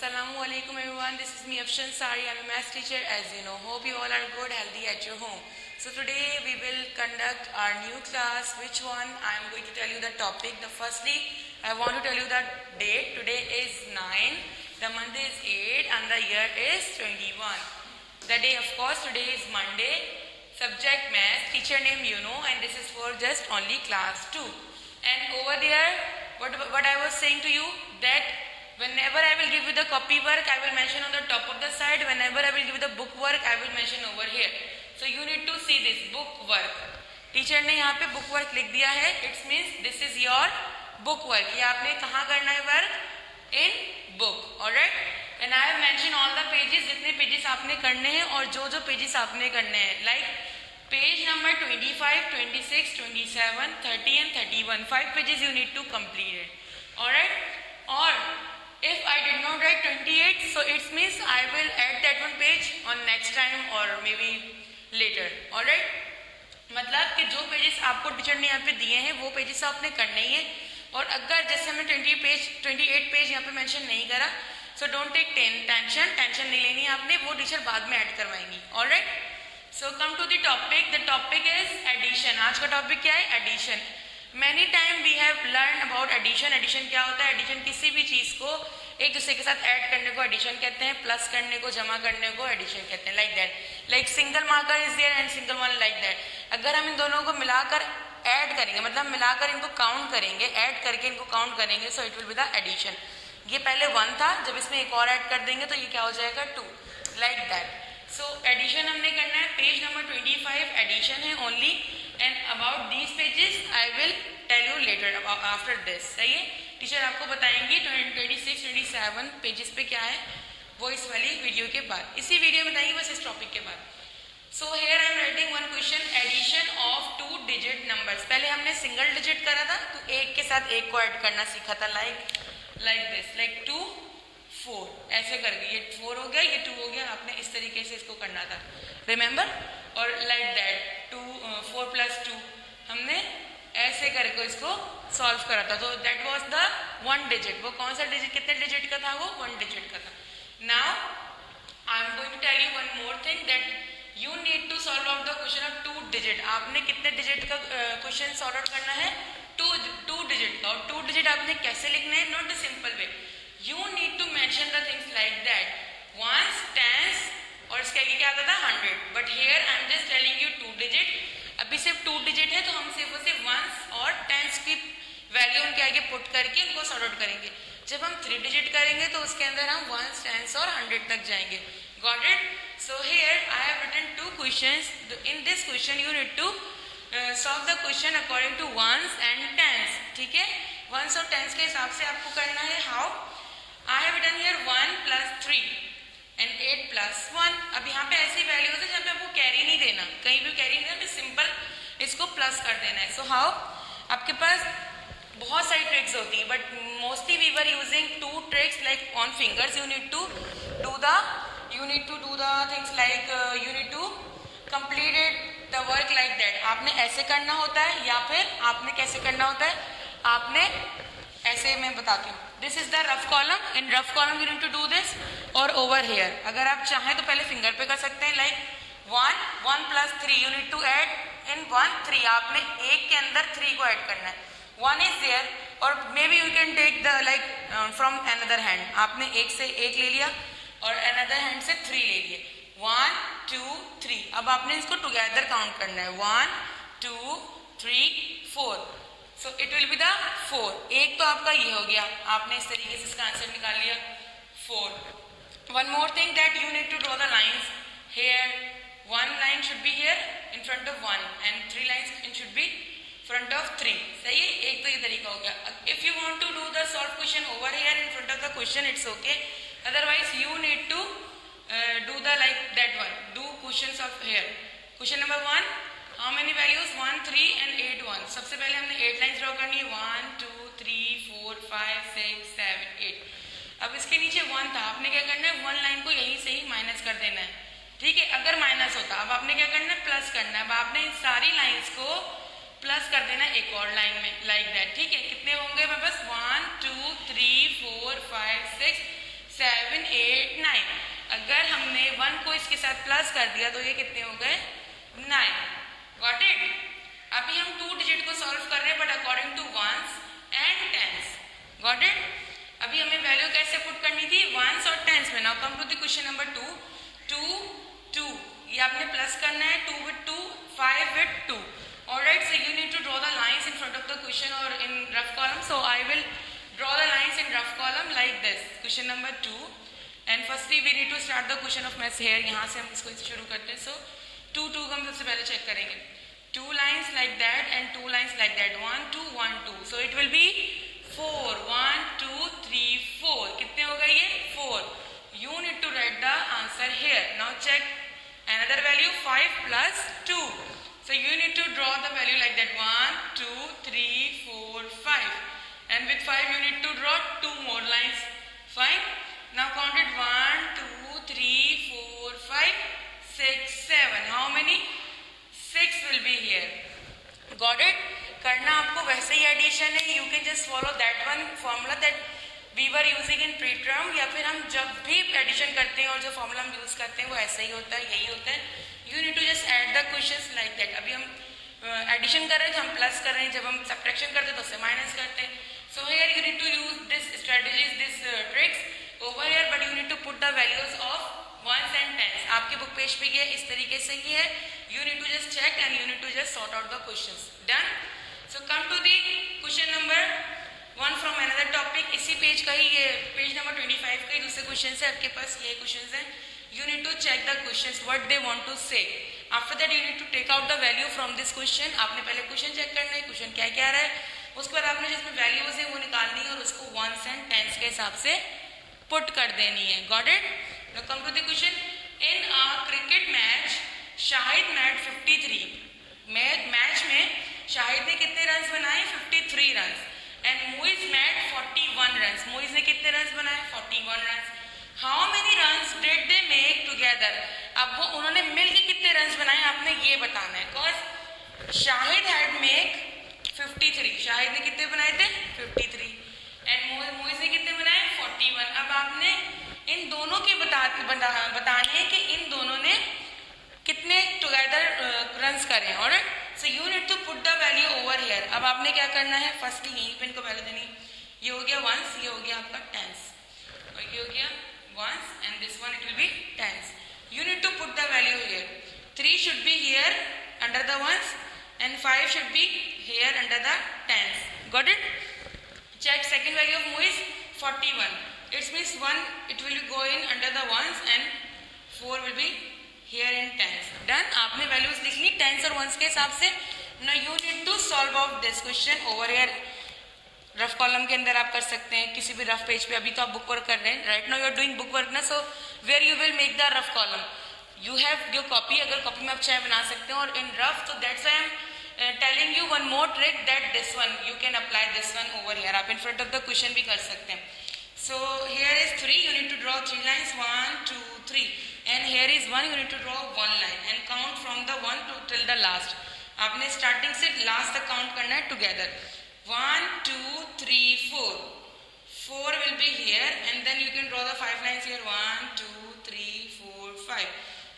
Assalamualaikum everyone, this is me Afshan Sari. I'm a math teacher as you know. Hope you all are good, healthy at your home. So today we will conduct our new class. Which one? I'm going to tell you the topic. Firstly, I want to tell you the date. Today is 9, the month is 8 and the year is 21. The day, of course, today is Monday. Subject math, teacher name you know, and this is for just only class 2. And over there, what I was saying to you, that whenever I will give you the copy work, I will mention on the top of the side. Whenever I will give you the book work, I will mention over here. So you need to see this book work. Teacher ने यहाँ पे book work लिख दिया है. It means this is your book work. ये आपने कहाँ करना है work? In book. Alright? And I have mentioned all the pages. जितने pages आपने करने हैं और जो pages आपने करने हैं. Like page number 25, 26, 27, 30 and 31. 5 pages you need to complete it. Alright? Or if I did not write 28, so it means I will add that one page on next time or maybe later. Alright? मतलब कि जो pages आपको teacher ने यहाँ पे दिए हैं वो पेजेस आपने करने ही है. और अगर जैसे हमने 28 पेज यहाँ पे मेंशन नहीं करा, सो डोंट टेक टेंशन नहीं लेनी है आपने, वो टीचर बाद में ऐड करवाएंगी. Alright, so come to the topic. The topic is addition. आज का टॉपिक क्या है? Addition. Many time we have learn about addition. Addition क्या होता है? एडिशन किसी भी चीज को एक दूसरे के साथ ऐड करने को एडिशन कहते हैं, प्लस करने को, जमा करने को एडिशन कहते हैं. Like that, like single marker is there and single one, like that. अगर हम इन दोनों को मिलाकर ऐड करेंगे, मतलब मिलाकर इनको काउंट करेंगे, ऐड करके इनको काउंट करेंगे, so it will be the addition. ये पहले 1 था, जब इसमें एक और ऐड कर देंगे तो ये क्या हो जाएगा? 2. Like that. सो एडिशन हमने करना है. पेज नंबर 25 एडिशन है only. And about these pages I will tell you later after this. सही है, टीचर आपको बताएंगी 26, 27 पेजेस पे क्या है वो इस वाली वीडियो के बाद, इसी वीडियो में बताएंगे, बस इस टॉपिक के बाद. So here I am writing one question. Addition of 2 digit numbers. पहले हमने सिंगल डिजिट करा था तो एक के साथ एक को ऐड करना सीखा था. लाइक दिस, लाइक 2, 4 ऐसे करके, ये 4 हो गया, ये 2 हो गया. आपने इस तरीके से इसको करना था, रिमेंबर. और लाइक दैट 4 + 2 हमने ऐसे करके इसको सॉल्व करा था. तो दैट वाज द 1 डिजिट. वो कौन सा डिजिट, कितने डिजिट का था? वो 1 डिजिट का था. Now I am going to tell you one more thing, that you need to solve out the question of 2 digit. आपने कितने डिजिट का क्वेश्चन सॉल्व आउट करना है? 2 डिजिट का. और 2 डिजिट आपने कैसे लिखना है? Not the simple way. You need to mention the things like that, ones, tens, और इसके आगे क्या आता था? 100. But here I am just telling you 2 digit. अभी सिर्फ 2 डिजिट है तो हम सिर्फ वंस और टेंस की वैल्यू उनके आगे पुट करके उनको सॉर्ट आउट करेंगे. जब हम 3 डिजिट करेंगे तो उसके अंदर हम वंस, टेंस और 100 तक जाएंगे. Got it? So here I have written 2 questions. In this question you need to solve the question according to ones and tens. ठीक है, वंस और टेंस के हिसाब से आपको करना है. How? I have written here 1 + 3 and 8 + 1. अब यहाँ पे ऐसी वैल्यूज है जहाँ पे आपको कैरी नहीं देना, कहीं भी कैरी नहीं देना, सिंपल इसको प्लस कर देना है. So how? आपके पास बहुत सारी ट्रिक्स होती है, but mostly we were using 2 tricks. Like on fingers you need to do the things like you need to complete it the work like that. आपने ऐसे करना होता है या फिर आपने कैसे करना होता है? आपने ऐसे, मैं बताती हूँ. This is the rough column. In rough column you need to do this. और ओवर हेयर अगर आप चाहें तो पहले फिंगर पे कर सकते हैं. Like 1 + 3 you need to add in 1 3. आपने एक के अंदर 3 को ऐड करना है. 1 इज देयर, और maybe you can take the like from another hand. आपने एक से एक ले लिया और अनदर हैंड से 3 ले लिए. 1 2 3. अब आपने इसको टुगेदर काउंट करना है. 1 2 3 4. सो इट विल बी द 4. एक तो आपका ये हो गया, आपने इस तरीके से इसका आंसर निकाल लिया 4. One more thing, that you need to draw the lines. Here 1 line should be here in front of 1 and 3 lines it should be front of 3. सही है, एक तो ये तरीका हो गया. If you want to do the solve question over here in front of the question, it's okay. Otherwise you need to do the like that one. Do questions of here. Question number 1, how many values? 1 3 and 8 1. सबसे पहले हमने 8 lines draw करनी है. 1 2 3 4 5 6 7 8. अब इसके नीचे 1 था, आपने क्या करना है? 1 लाइन को यहीं से ही माइनस कर देना है. ठीक है, अगर माइनस होता, अब आपने क्या करना है? प्लस करना है. अब आपने इन सारी लाइंस को प्लस कर देना एक और लाइन में, लाइक दैट. ठीक है, कितने होंगे? बस 1 2 3 4 5 6 7, 8, 9। अगर हमने 1 को इसके साथ प्लस कर दिया तो ये कितने हो गए 9। Got it. अभी हम 2 डिजिट को सॉल्व कर रहे हैं but according to ones and tens. Got it. अभी हमें वैल्यू कैसे पुट करनी थी वंस और टेंस में। Now come to the question number 2। 2, 2 ये आपने प्लस करना है, 2 with 2, 5 with 2। Alright, so you need to draw the lines in front of the question or in rough column. So I will draw the lines in rough column like this. Question number 2. And firstly we need to start the question of maths here. यहाँ से हम इसको शुरू करते हैं. So 2, 2 को हम सबसे पहले चेक करेंगे. 2 lines like that and 2 lines like that. 1, 2, 1, 2. So it will be 4. 1, 2, 3, 4. कितने हो गए ये 4. You need to write the answer here. Now check another value 5 plus 2. So you need to draw the value like that. 1, 2, 3, 4, 5. And with 5 you need to draw 2 more lines. Fine. Now count it. 1, 2, 3, 4, 5, 6, 7. How many? 6 will be here. Got it? करना आपको वैसे ही addition है. You can just follow that one formula that we were using in pre-term. या फिर हम जब भी addition करते हैं और जो फॉर्मूला हम यूज करते हैं वो ऐसा ही होता है, यही होता है. You need to just add the questions like that. अभी हम एडिशन कर रहे हैं तो हम प्लस कर रहे हैं, जब हम सब्ट्रैक्शन करते हैं तो उससे माइनस करते हैं. So here you need to use this strategies, this tricks over here, but you need to put the values of ones and tens. आपके बुक पेज पे ये इस तरीके से ही है. You need to just check and you need to just sort out the questions. Done? So come to the question number 1 from another topic. इसी page का ही, ये पेज नंबर 25 का ही दूसरे क्वेश्चन है आपके पास. ये क्वेश्चन है. You need to check the questions what they want to say. After that you need to take out the value from this question. आपने पहले क्वेश्चन चेक करना है, क्वेश्चन क्या क्या रहा है, उसके बाद आपने जिसमें वैल्यूज है वो निकालनी है और उसको वंस एंड टेंस के हिसाब से पुट कर देनी है. Got it? Now come to the question. In a cricket match Shahid made 53. Match में शाहिद ने कितने रन्स बनाए 53 runs. And Muiz made 41 runs. Muiz ने कितने रन्स बनाए 41 runs. How many runs did they make together. अब वो उन्होंने मिलकर कितने रन्स बनाए आपने ये बताना है. Because Shahid had make 53. Shahid ने कितने बनाए थे 53 एंड मुइज ने कितने बनाए 41. अब आपने इन दोनों के बताने हैं कि इन दोनों ने कितने टुगेदर रन्स करे. Alright, so you need to put the value over here. अब आपने क्या करना है, फर्स्टली यहीं पे इनको वैल्यू देनी. ये हो गया वंस, ये हो गया आपका टेंस, और ये हो गया once and this one it will be tens. You need to put the value here. 3 should be here under the ones and 5 should be here under the tens. Got it? Check second value of mu is 41. It means 1 it will go in under the ones and 4 will be here in tens. Done? आपने values लिख ली tens और ones के हिसाब से. Now you need to solve out this question over here. Rough column के अंदर आप कर सकते हैं, किसी भी रफ पेज पे. अभी तो आप बुक वर्क कर रहे हैं. Right now you are doing book work ना, so where you will make the rough column. You have your copy. अगर कॉपी में आप चाहे बना सकते हैं और इन रफ, तो that's I am telling you one more trick that this one you can apply this one over here. आप in front of the question भी कर सकते हैं. So here is 3. You need to draw 3 lines 1, 2, 3 and here is 1. You need to draw 1 line and count from the 1 to till the last. आपने starting से last तक count करना है together. 1, 2, 3, 4. 4 will be here and then you can draw the 5 lines here. 1, 2, 3, 4, 5.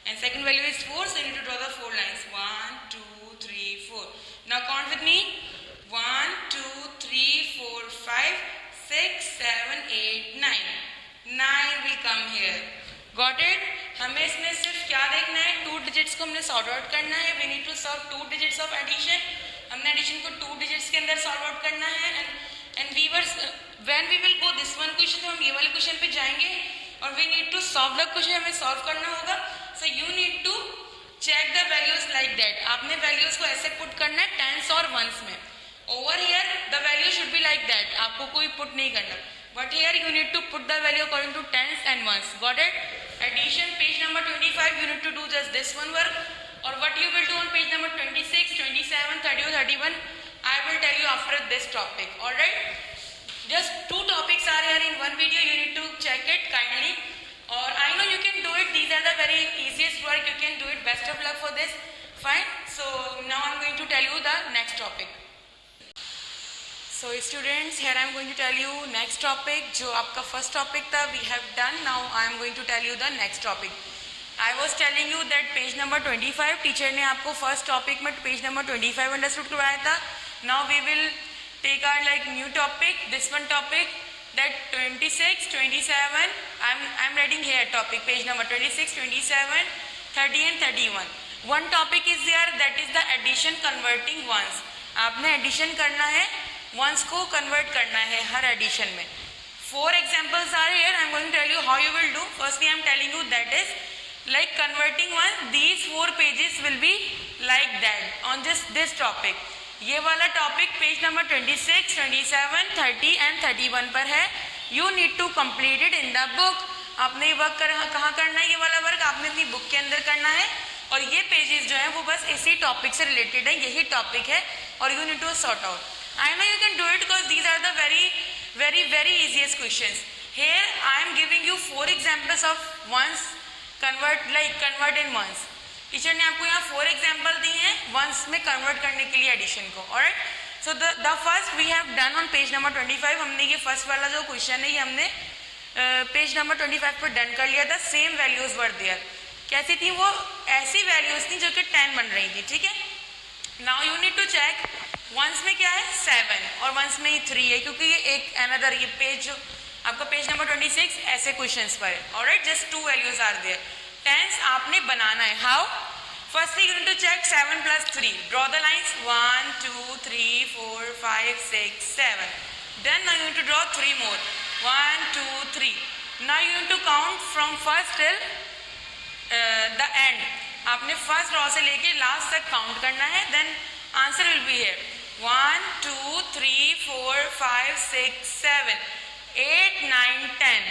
And second value is 4, so you need to draw the 4 lines. 1, 2, 3, 4. Now count with me. 1, 2, 3, 4, 5, 6, 7, 8, 9. 9 will come here. Got it? हमें इसमें सिर्फ क्या देखना है, 2 digits को हमने sort out करना है. We need to solve 2 digits of addition. हमने एडिशन को 2 डिजिट्स के अंदर सॉल्व आउट करना है. And we were when we will go this one question, तो हम ये वाले क्वेश्चन पे जाएंगे और we need to solve the question. हमें सॉल्व करना होगा. So you need to check the values like that. आपने वैल्यूज को ऐसे पुट करना है टेंस और वंस में. Over here the value should be like that. आपको कोई पुट नहीं करना, but here you need to put the value according to tens and ones. Got it? Addition page number 25. You need to do just this one work. Or what you will do on page number 26, 27, 30 or 31, I will tell you after this topic. Alright? Just 2 topics are here in one video. You need to check it kindly. Or I know you can do it. These are the very easiest work. You can do it. Best of luck for this. Fine. So now I'm going to tell you the next topic. So students, here I am going to tell you next topic. जो आपका first topic था, we have done. Now I am going to tell you the next topic. I was telling you that page number 25, teacher ने आपको first topic में page number 25 understood करवाया था. Now we will take our like new topic, this one topic, that 26, 27. I'm reading here topic, page number 26, 27, 30 and 31. One topic is there, that is the addition converting ones. आपने addition करना है, ones को convert करना है हर addition में. 4 examples are here. I'm going to tell you how you will do. Firstly, I'm telling you that is like converting one. These 4 pages will be like that on just this topic. ये वाला topic page number 26, 27, 30 and 31 पर है. You need to complete it in the book. आपने ये work कहाँ करना है? ये वाला वर्क आपने अपनी बुक के अंदर करना है और ये पेजेस जो है वो बस इसी टॉपिक से रिलेटेड है. यही टॉपिक है और you need to sort out. I know you can do it because these are the very easiest questions. Here I am giving you 4 examples of ones convert in ones. Teacher ने आपको यहाँ 4 example दिए हैं once में convert करने के लिए addition को. Alright, so the first we have done on page number 25. हमने ये फर्स्ट वाला जो क्वेश्चन है ये हमने पेज नंबर 25 पर डन कर लिया था. Same values were there. कैसी थी वो? ऐसी वैल्यूज थी जो कि 10 बन रही थी. ठीक है, now you need to check ones में क्या है 7 और वंस में ही 3 है क्योंकि ये एक अनदर ये पेज जो आपका पेज नंबर 26 ऐसे क्वेश्चंस पर है. Alright, just 2 values are there. Tens आपने बनाना है. How? Firstly you need to check 7 plus 3. Draw the lines 1 2 3 4 5 6 7. Then now you need to draw 3 more 1 2 3. Now you need to count from first till the end. आपने first row से लेके लास्ट तक count करना है. Then answer will be here 1 2 3 4 5 6 7 8 9 10.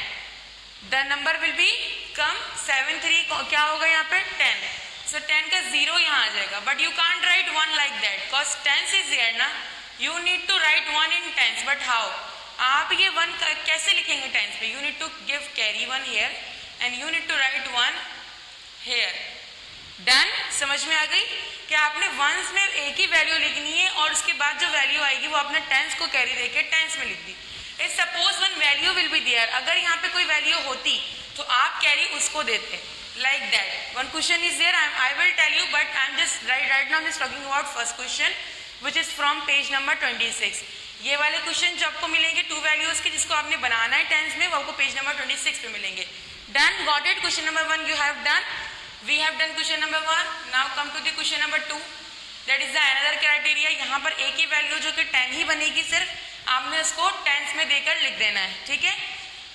The number will be कम 7 3 क्या होगा यहाँ पे 10. सो 10 का 0 यहाँ आ जाएगा. But you can't write 1 like that because tens is there ना. You need to write 1 in tens. But how? आप ये 1 कैसे लिखेंगे टेंस पे? You need to give carry 1 here and you need to write 1 here. Done? समझ में आ गई कि आपने वंस में एक ही वैल्यू लिखनी है और उसके बाद जो वैल्यू आएगी वो आपने टेंस को कैरी देके टेंस में लिख दी. If suppose one value will be there, अगर यहाँ पे कोई वैल्यू होती तो आप कैरी उसको देते. Like that one question is there. I will tell you but I am just right now just talking about first question which is from page number 26. ये वाले क्वेश्चन जो आपको मिलेंगे 2 वैल्यूज के जिसको आपने बनाना है टेंस में वो आपको पेज नंबर 26 पे मिलेंगे. Done? Got it? Question number 1 you have done. We have done question number 1. Now come to the question number 2. That is the another criteria. यहाँ पर एक ही वैल्यू जो कि 10 ही बनेगी सिर्फ, आपने उसको टेंस में देकर लिख देना है. ठीक है,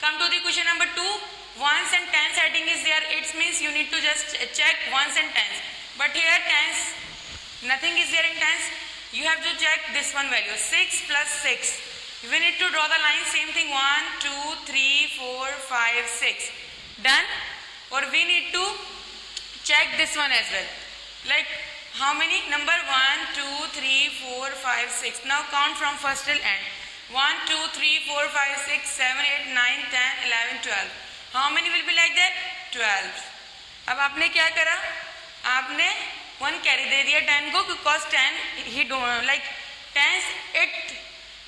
come to the question number 2. Ones and tens heading is there. It means you need to just check ones and tens. But here tens, nothing is there in tens. You have to check this one value 6 plus 6. We need to draw the line. Same thing 1 2 3 4 5 6. Done? Or we need to check this one as well. Like how many? Number 1 2 3 4 5 6. Now count from first till end. 1 2 3 4 5 6 7 8 9 10 11 12. How many will be like that? 12. अब आपने क्या करा? आपने 1 carry दे दिया 10 को because 10 he don't like 10 it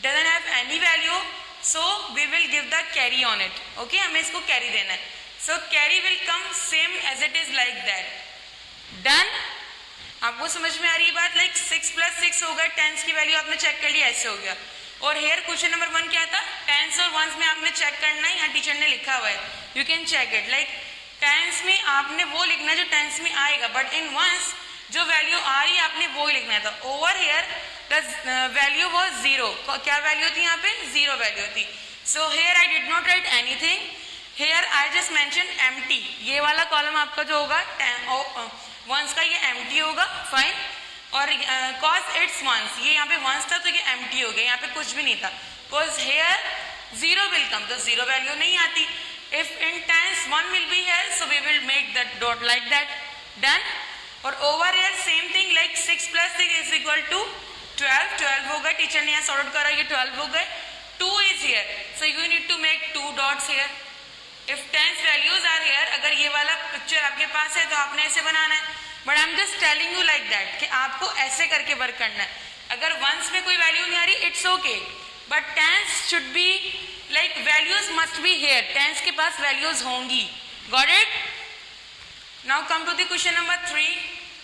doesn't have any value, so we will give the carry on it. Okay, हमें इसको carry देना है. So carry will come same as it is like that. Done? आपको समझ में आ रही है बात? Like 6 plus 6 होगा. टेंस की वैल्यू आपने चेक कर लिया, ऐसे हो गया. और हेयर क्वेश्चन नंबर 1 क्या था? टेंस और वंस में आपने चेक करना है. यहाँ टीचर ने लिखा हुआ है, you can check it. Like tens में आपने वो लिखना है जो टेंस में आएगा, बट इन वंस जो वैल्यू आ रही है आपने वो ही लिखना था. Over here the value was 0. क्या वैल्यू थी यहाँ पे? 0 वैल्यू थी. So here I did not write anything. Here I just mentioned empty. ये वाला कॉलम आपका जो होगा वंस का ये empty होगा. फाइन. और cause it's once, ये यहाँ पे once था तो ये empty हो गया. यहाँ पे कुछ भी नहीं था. Cause here 0 will come, तो 0 वैल्यू नहीं आती. If in tens 1 will be here, so we will make that dot like that. Done? और over here same thing like 6 plus 6 is equal to 12. 12 हो गए. टीचर ने यहाँ सॉर्ट आउट करा, ये 12 हो गए. 2 is here, so you need to make 2 dots here. If tens values are here, अगर ये वाला पिक्चर आपके पास है तो आपने ऐसे बनाना है. But I am just telling you like that कि आपको ऐसे करके वर्क करना है. अगर वंस में कोई वैल्यू नहीं आ रही, it's okay. but tens should be like values must be here. Tens के पास values होंगी. Got it? Now come to the question number 3.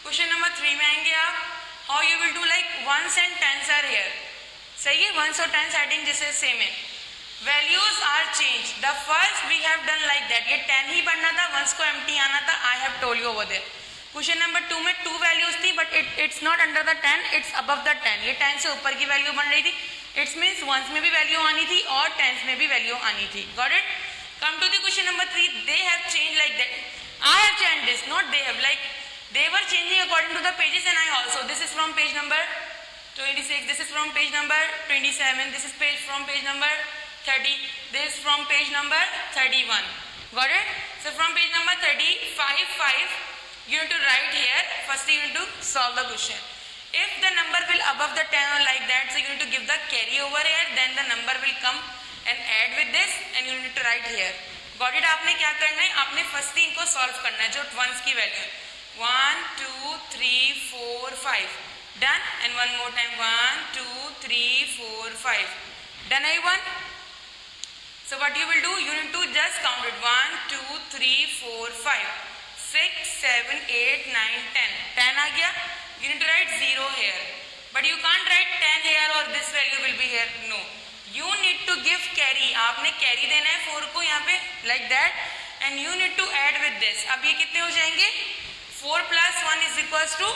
Question number 3 में आएंगे आप. How you will do like ones and tens are here. सही है, ones और tens adding जैसे same है. Values are changed. The first we have done like that. ये 10 ही बनना था, ones को empty आना था. I have told you over there. Question number 2 में 2 वैल्यूज थी, but it's not under the 10, it's above the 10. ये 10 से ऊपर की वैल्यू बन रही थी. इट्स मीन्स वंस में भी वैल्यू आनी थी और टेंस में भी वैल्यू आनी थी. Got it? Come to the question number 3. They have change like that. I have change this, not they have. Like they were changing according to the pages and I also. This is from page number 26, this is from page number 27, this is page from page number 30, this is from page number 31. Got it? So from page number 35, you need to write here. First you need to solve the question. If the number will above the 10 or like that, so you need to give the carry over here, then the number will come and add with this and you need to write here. Got it? आपने क्या करना है? आपने first इनको solve करना है जो ones की value है. 1, 2, 3, 4, 5. Done? And one more time. 1, 2, 3, 4, 5. Done everyone? So what you will do? You need to just count it. 1, 2, 3, 4, 5, 6, 7, 8, 9, 10. 10 आ गया. You need to write 0 here. But you can't write 10 here or this value will be here. No. You need to give carry. आपने carry देना है 4 को यहाँ पे like that. And you need to add with this. अब ये कितने हो जाएंगे? 4 plus 1 is equals to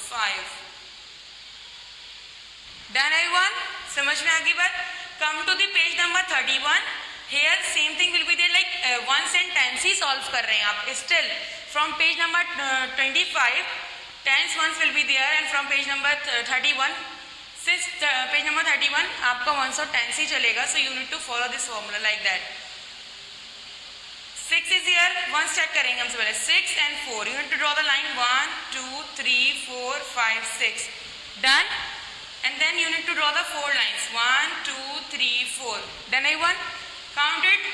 5. Done everyone? समझ में आ गई बात? Come to the page number 31. Here same thing will be there like ones and tens he solve कर रहे हैं आप. Still from page number 25 tens ones will be there and from page number 31 since page number 31 आपका ones और tens ही चलेगा. So you need to follow this formula like that. 6 is here. ones check करेंगे हम सबसे पहले. 6 and 4. You need to draw the line 1, 2, 3, 4, 5, 6. Done? And then you need to draw the 4 lines. 1, 2, 3, 4. Done everyone? Count it.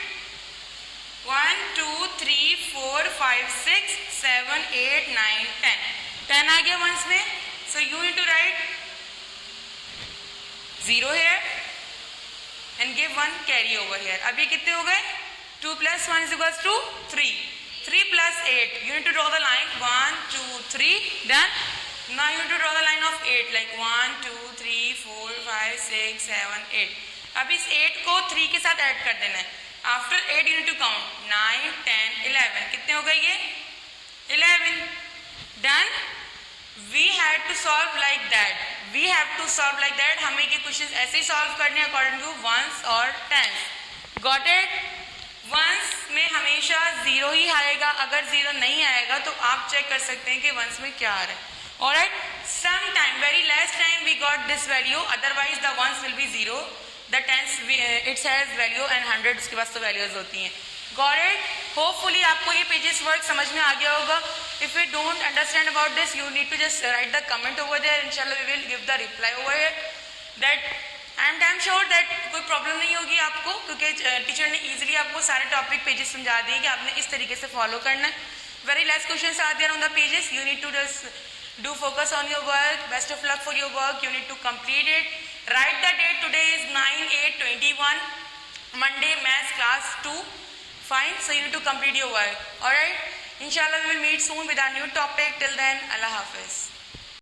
1, 2, 3, 4, 5, 6, 7, 8, 9, 10. 10 आ गया ones में. So you need to write 0 here and give 1 carry over here. अब ये कितने हो गए? 2 plus 1 is equals to 3. 3 plus 8. You need to draw the line 1, 2, 3. Done? Now you need to draw the line of 8 like 1, 2, 3, 4, 5, 6, 7, 8. अब इस 8 को 3 के साथ ऐड कर देना है. After 8 you need to count 9, 10, 11. कितने हो गए ये? 11. Done? We had to solve like that. We have to solve like that. हमें ये क्वेश्चन ऐसे ही सॉल्व करने according to ones और tens. Got it? ones में हमेशा 0 ही आएगा. अगर 0 नहीं आएगा तो आप चेक कर सकते हैं कि ones में क्या आ रहा है. Alright? Sometime, very last time we got this value. Otherwise the ones will be 0. The tens it has value and 100 उसके पास तो values होती हैं. Got it? Hopefully आपको ये pages work समझ में आ गया होगा. If you don't understand about this, you need to just write the comment over there. Inshallah we will give the reply over here. That I am damn sure that कोई problem नहीं होगी आपको क्योंकि teacher ने easily आपको सारे topic pages समझा दिए कि आपने इस तरीके से follow करना है. Very last questions are there on the pages. You need to just do focus on your work. Best of luck for your work. You need to complete it. Write the date. Today is 9/8/21. Monday maths class 2. Fine. So you need to complete your work. Alright. Inshallah we will meet soon with our new topic. Till then, Allah Hafiz.